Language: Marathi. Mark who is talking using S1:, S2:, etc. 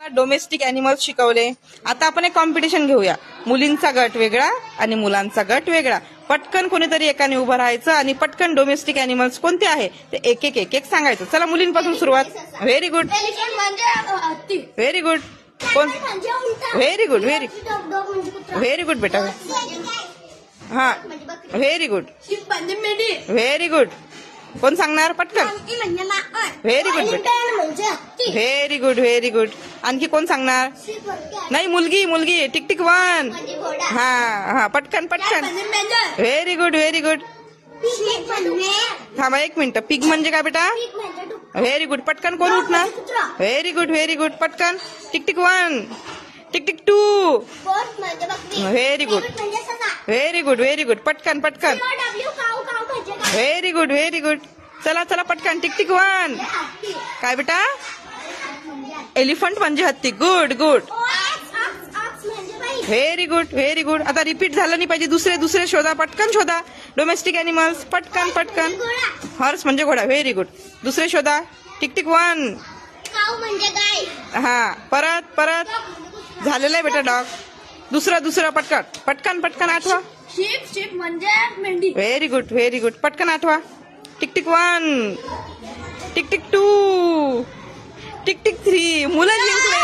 S1: डोमेस्टिक अॅनिमल्स शिकवले. आता आपण एक कॉम्पिटिशन घेऊया. मुलींचा गट वेगळा आणि मुलांचा गट वेगळा. पटकन कोणीतरी एकाने उभं राहायचं आणि पटकन डोमेस्टिक अॅनिमल्स कोणते आहे ते एक एक एक सांगायचं. चला मुलींपासून सुरुवात. Very good very good. कोण? व्हेरी गुड व्हेरी गुड बेटा. हा व्हेरी गुड व्हेरी गुड. कोण सांगणार पटकन? व्हेरी गुड बेटा व्हेरी गुड व्हेरी गुड. आणखी कोण सांगणार? नाही मुलगी मुलगी. Tick tick one. हा हा पटकन पटकन. Very good very good. थांबा एक मिनिट. पिग म्हणजे काय बेटा? Very good. पटकन कोण उठणार? Very good very good. पटकन. Tick tick one. Tick tick two. Very good very good very good. पटकन पटकन. Very good very good. चला चला पटकन. Tick tick one. काय बेटा? एलिफंट म्हणजे हत्ती. Good good very good very good. आता रिपीट झालं नाही पाहिजे. दुसरे दुसरे शोधा. पटकन शोधा डोमेस्टिक अॅनिमल्स. पटकन पटकन. हॉर्स म्हणजे घोडा. Very good. दुसरे शोधा. Tick tick one. हा परत परत. झालेलं आहे बेटा डॉग. दुसरं दुसरं पटकन पटकन पटकन आठवा.
S2: शीप म्हणजे मेंढी.
S1: Very good very good. पटकन आठवा. Tick tick one. Tick tick to. Tick tick three. मुलं जिंकले.